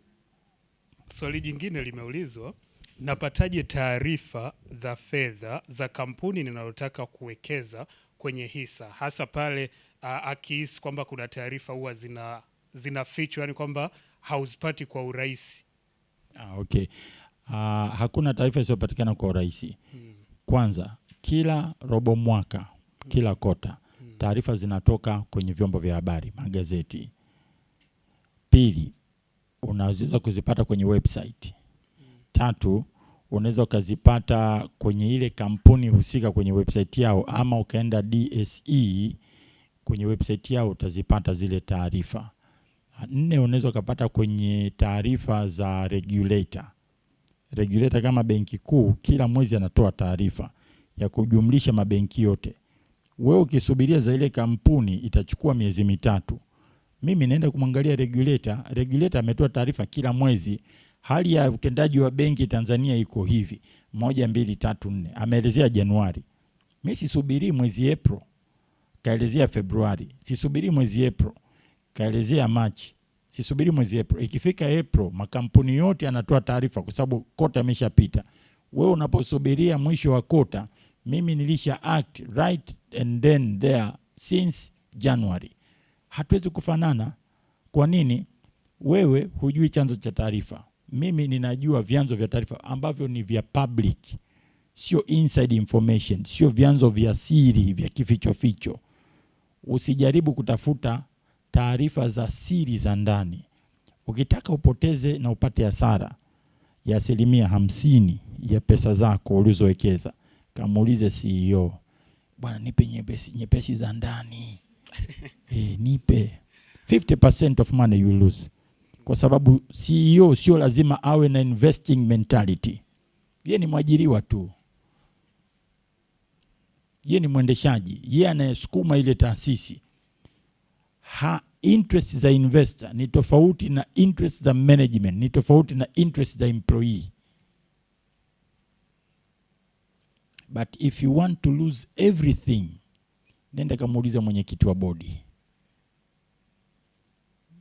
Swali jingine limeulizwa, napataje taarifa za fedha za kampuni ninalotaka kuwekeza kwenye hisa, hasa pale akihisi kwamba kuna taarifa huwa zinafichwa, yani kwamba hauzipati kwa urahisi. Okay. Hakuna taarifa isiyopatikana kwa urahisi. Kwanza, kila robo mwaka, kila kota, taarifa zinatoka kwenye vyombo vya habari, magazeti. Pili, unaweza kuzipata kwenye website. Tatu, unaweza ukazipata kwenye ile kampuni husika kwenye website yao, ama ukaenda DSE kwenye website yao utazipata zile taarifa. 4, unaweza ukapata kwenye taarifa za regulator. Regulator kama benki kuu kila mwezi anatoa taarifa ya kujumlisha mabenki yote. Wewe ukisubiria za ile kampuni itachukua miezi 3. Mimi naenda kumwangalia regulator. Regulator ametoa taarifa kila mwezi, hali ya utendaji wa benki Tanzania iko hivi, 1, 2, 3, 4. Ameelezea Januari. Mimi sisubiri mwezi April, kaelezea Februari. Sisubiri mwezi April, kaelezea Machi. Sisubiri mwezi April. Ikifika April, makampuni yote yanatoa taarifa kwa sababu kota imeshapita. Wewe unaposubiria mwisho wa kota, mimi nilisha act right and then there since January. Hatuwezi kufanana. Kwa nini? Wewe hujui chanzo cha taarifa. Mimi ninajua vyanzo vya taarifa ambavyo ni vya public. Sio inside information, sio vyanzo vya siri vya kificho. Usijaribu kutafuta taarifa za siri za ndani. Ukitaka upoteze na upate hasara ya 50% ya pesa zako ulizowekeza, kamuulize CEO, bwana nipe nyepesi za ndani. Nipe 50% of money you lose. Kwa sababu CEO sio lazima awe na investing mentality. Yeye ni mwajiriwa tu. Yeye ni mwendeshaji. Yeye anayesukuma ile taasisi. interest za investor ni tofauti na interest za management, ni tofauti na interest za employee. But if you want to lose everything, nenda kamuuliza mwenyekiti wa bodi.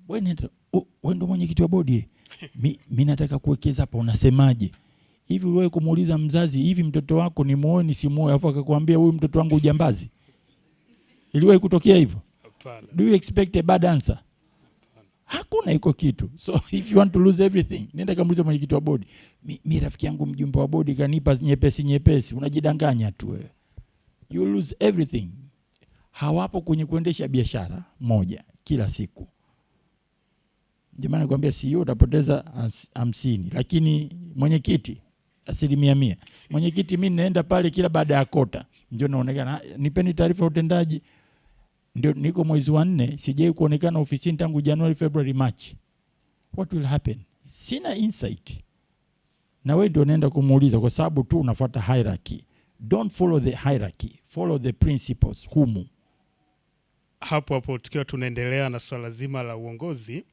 Wewe ndo mwenyekiti wa bodi. Mimi nataka kuwekeza hapa, unasemaje? Hivi wewe kumuuliza mzazi, hivi mtoto wako ni muoe ni simuoe, alafu akakwambia huyu mtoto wangu ujambazi? Iliwahi kutokea hivyo? Hapana. Do you expect a bad answer? Hakuna iko kitu. So if you want to lose everything, nenda kamuuliza mwenyekiti wa bodi. Mimi rafiki yangu mjumbe wa bodi kanipa nyepesi, unajidanganya tu wewe. You lose everything. Hawapo kwenye kuendesha biashara moja kila siku. Jamani, nakwambia CEO utapoteza 50, lakini mwenyekiti 100%. Mwenyekiti mimi naenda pale kila baada ya kota. Ndio naonekana, nipeni taarifa ya utendaji. Ndio niko mwezi wa 4, sijai kuonekana ofisini tangu January, February, March. What will happen? Sina insight. Na wewe ndio naenda kumuuliza kwa sababu tu unafuata hierarchy. Don't follow the hierarchy, follow the principles. Humu Hapo tukiwa tunaendelea na swala zima la uongozi,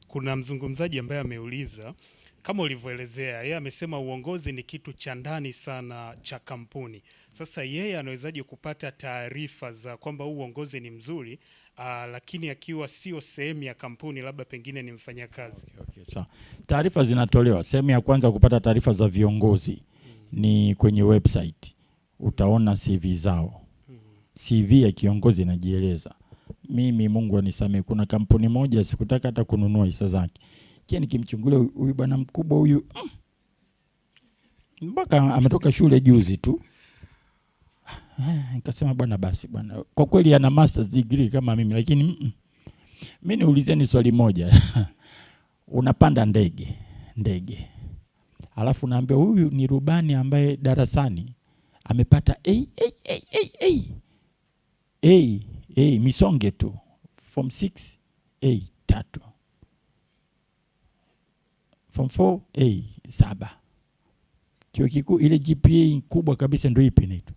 kuna mzungumzaji ambaye ameuliza kama ulivyoelezea, yeye amesema uongozi ni kitu cha ndani sana cha kampuni. Sasa yeye anawezaje kupata taarifa za kwamba uongozi ni mzuri, lakini akiwa sio sehemu ya kampuni, labda pengine ni mfanyakazi? Okay. So, taarifa zinatolewa. Sehemu ya kwanza kupata taarifa za viongozi ni kwenye website. Utaona CV zao. CV ya kiongozi inajieleza. Mimi Mungu anisamee, kuna kampuni moja sikutaka hata kununua hisa zake. Kia nikimchungulia huyu bwana mkubwa huyu, mpaka ametoka shule juzi tu. Nikasema bwana basi bwana. Kwa kweli ana masters degree kama mimi, lakini mimi niulizeni swali moja. Unapanda ndege. Alafu naambia huyu ni rubani ambaye darasani amepata A misonge tu. Form 6 A 3. Form 4 A 7. Chuo kikuu ile GPA kubwa kabisa ndio ipi inaitwa?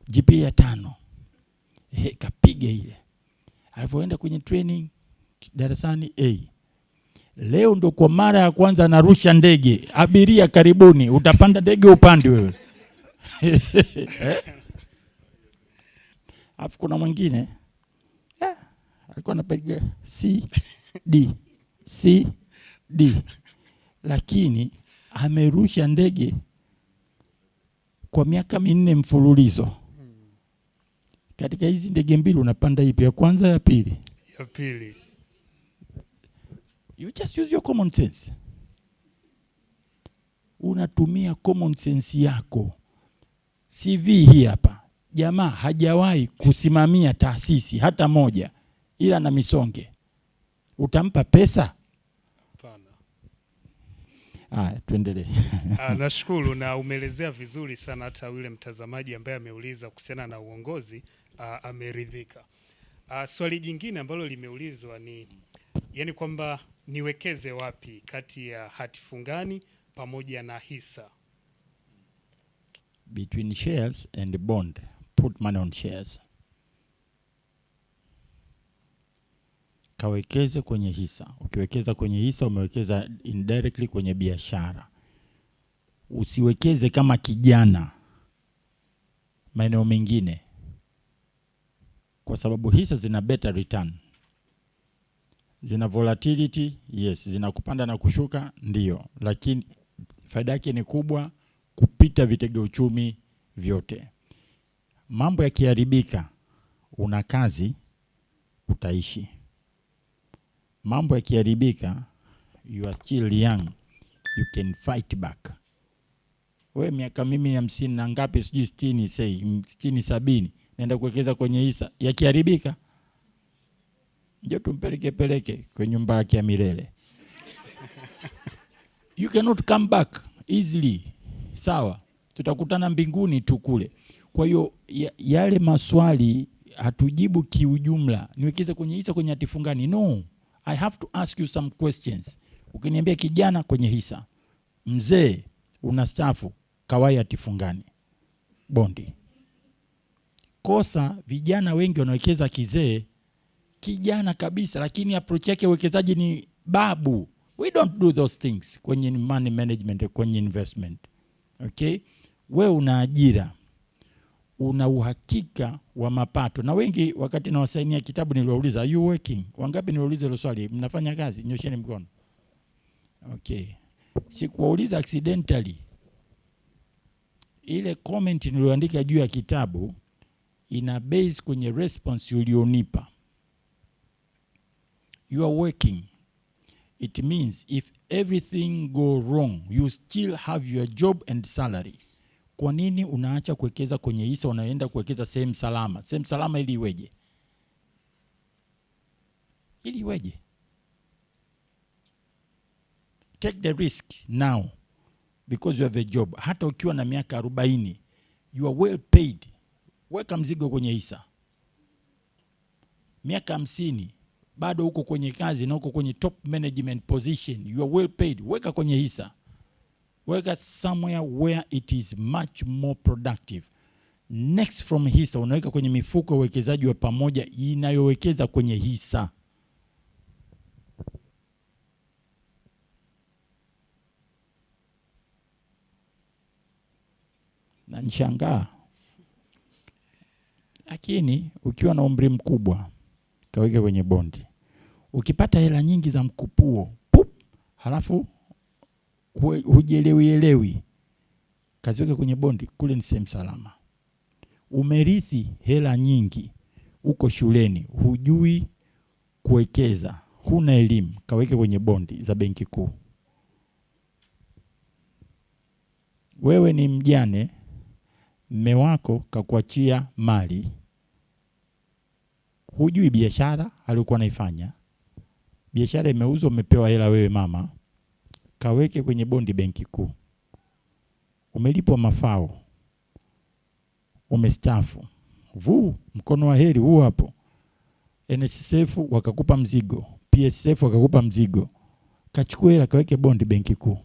GPA ya 5. Kapiga ile. Alipoenda kwenye training darasani A. Leo ndo kwa mara ya kwanza anarusha ndege. Abiria karibuni, utapanda ndege upande wewe. Alafu kuna mwingine alikuwa anapiga C D, lakini amerusha ndege kwa miaka 4 mfululizo. Katika hizi ndege mbili unapanda ipi? Ya kwanza, ya pili? Ya pili. You just use your common sense. Unatumia common sense yako. CV hii hapa. Jamaa hajawahi kusimamia taasisi hata moja, ila na misonge. Utampa pesa? Hapana. Tuendelee. Nashukuru, na umeelezea vizuri sana, hata yule mtazamaji ambaye ameuliza kuhusiana na uongozi ameridhika. Swali jingine ambalo limeulizwa ni yani kwamba niwekeze wapi kati ya hati fungani pamoja na hisa? Between shares and bond, put money on shares. Kawekeze kwenye hisa. Ukiwekeza kwenye hisa umewekeza indirectly kwenye biashara. Usiwekeze kama kijana maeneo mengine, kwa sababu hisa zina better return. Zina volatility, yes, zina kupanda na kushuka, ndio, lakini faida yake ni kubwa kupita vitega uchumi vyote. Mambo yakiharibika, una kazi, utaishi. Mambo yakiharibika, you are still young, you can fight back. Wewe miaka mimi 50 na ngapi sijui 60, say 60 70, naenda kuwekeza kwenye hisa, yakiharibika ndio tumpeleke kwenye nyumba yake ya milele. You cannot come back easily. Sawa, tutakutana mbinguni tu kule. Kwa hiyo yale maswali hatujibu kiujumla, niwekeze kwenye hisa, kwenye hati fungani. No, I have to ask you some questions. Ukiniambia kijana kwenye hisa, mzee unastaafu, kawai hati fungani, bondi. Kosa vijana wengi wanawekeza kizee, kijana kabisa, lakini approach yake uwekezaji ni babu. We don't do those things kwenye money management, kwenye investment. Okay? Wewe una ajira, una uhakika wa mapato. Na wengi wakati nawasainia kitabu niliwauliza, are you working? Wangapi niliwauliza hilo swali, mnafanya kazi? Nyosheni mkono. Okay. Sikuwauliza accidentally. Ile comment niliyoandika juu ya kitabu ina base kwenye response ulionipa. You are working. It means if everything go wrong, you still have your job and salary. Kwa nini unaacha kuwekeza kwenye hisa, unaenda kuwekeza sehemu salama? Sehemu salama ili iweje? Ili iweje? Take the risk now because you have a job. Hata ukiwa na miaka 40, you are well paid. Weka mzigo kwenye hisa. Miaka 50, bado uko kwenye kazi na uko kwenye top management position, you are well paid. Weka kwenye hisa. Weka somewhere where it is much more productive. Next from hisa, unaweka kwenye mifuko ya uwekezaji wa pamoja inayowekeza kwenye hisa. Na nishangaa. Lakini ukiwa na umri mkubwa, kaweke kwenye bondi. Ukipata hela nyingi za mkupuo, halafu hujielewi, kaziweke kwenye bondi, kule ni sehemu salama. Umerithi hela nyingi, uko shuleni, hujui kuwekeza, huna elimu, kaweke kwenye bondi za benki kuu. Wewe ni mjane, mme wako kakuachia mali, hujui biashara alikuwa anaifanya, biashara imeuzwa, umepewa hela wewe mama, kaweke kwenye bondi benki kuu. Umelipwa mafao, umestaafu, mkono wa heri huu hapo. NSSF wakakupa mzigo, PSF wakakupa mzigo, kachukua hela kaweke bondi benki kuu.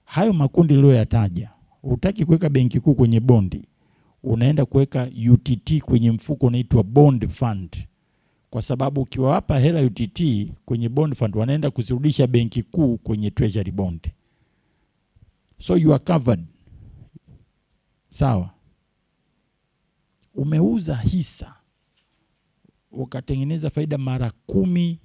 Hayo makundi leo yataja. Hutaki kuweka benki kuu kwenye bondi, unaenda kuweka UTT kwenye mfuko unaitwa bond fund. Kwa sababu ukiwapa hela UTT kwenye bond fund, wanaenda kuzirudisha benki kuu kwenye treasury bond. So you are covered. Sawa. Umeuza hisa, ukatengeneza faida mara 10,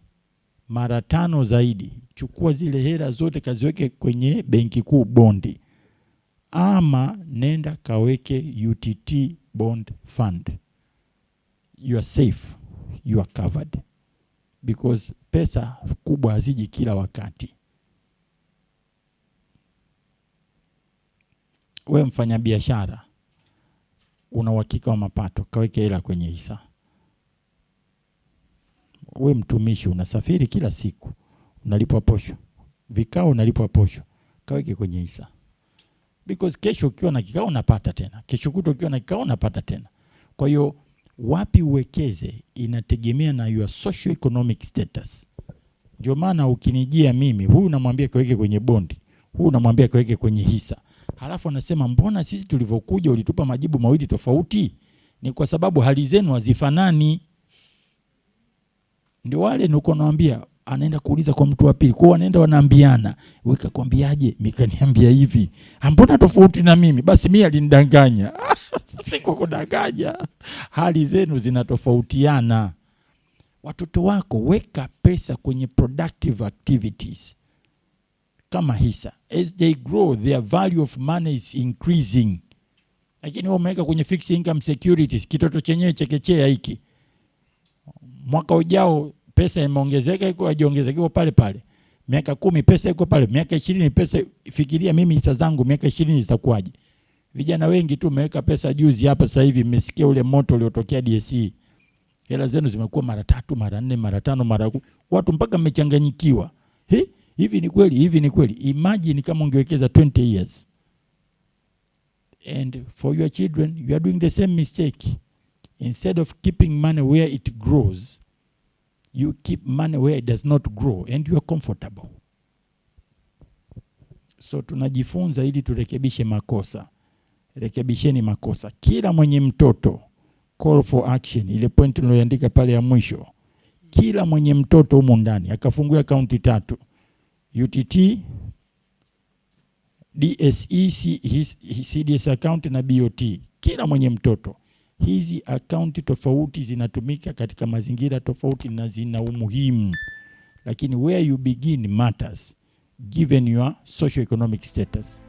mara 5 zaidi. Chukua zile hela zote kaziweke kwenye benki kuu bondi. Ama nenda kaweke UTT bond fund. You are safe. You are covered. Because pesa kubwa haziji kila wakati. Wewe mfanya biashara, una uhakika wa mapato, kaweke hela kwenye hisa. Wewe mtumishi, unasafiri kila siku, unalipwa posho. Vikao unalipwa posho, kaweke kwenye hisa. Because kesho ukiwa na kikao unapata tena. Kesho kutwa ukiwa na kikao unapata tena. Kwa hiyo wapi uwekeze inategemea na your socio-economic status. Ndio maana ukinijia mimi, huyu namwambia kaweke kwenye bondi, huyu namwambia kaweke kwenye hisa. Halafu anasema mbona sisi tulivyokuja ulitupa majibu mawili tofauti? Ni kwa sababu hali zenu hazifanani. Ndio wale niko naambia, anaenda kuuliza kwa mtu wa pili, kwa wanaenda wanaambiana, wewe kakwambiaje? Mikaniambia hivi. Mbona tofauti na mimi? Basi mimi alinidanganya. Siko kudanganya. Hali zenu zinatofautiana. Watoto wako, weka pesa kwenye productive activities kama hisa. As they grow, their value of money is increasing. Lakini wewe umeweka kwenye fixed income securities, kitoto chenyewe chekechea hiki. Mwaka ujao pesa imeongezeka, iko hajiongezeka, iko pale pale. Miaka 10 pesa iko pale, miaka 20 pesa. Fikiria mimi hisa zangu miaka 20 zitakuwaje? Vijana wengi tu umeweka pesa juzi hapa sasa hivi, mmesikia ule moto uliotokea DSE. Hela zenu zimekuwa mara 3, mara 4, mara 5, mara 10. Watu mpaka mmechanganyikiwa. Hivi ni kweli? Hivi ni kweli? Imagine kama ungewekeza 20 years. And for your children, you are doing the same mistake. Instead of keeping money where it grows, you keep money where it does not grow and you are comfortable. So tunajifunza ili turekebishe makosa. Rekebisheni makosa. Kila mwenye mtoto call for action, ile point niliyoandika pale ya mwisho, kila mwenye mtoto humo ndani akafungua akaunti 3, UTT, DSE, CDS account na BOT. Kila mwenye mtoto, hizi akaunti tofauti zinatumika katika mazingira tofauti na zina umuhimu, lakini where you begin matters given your socio-economic status.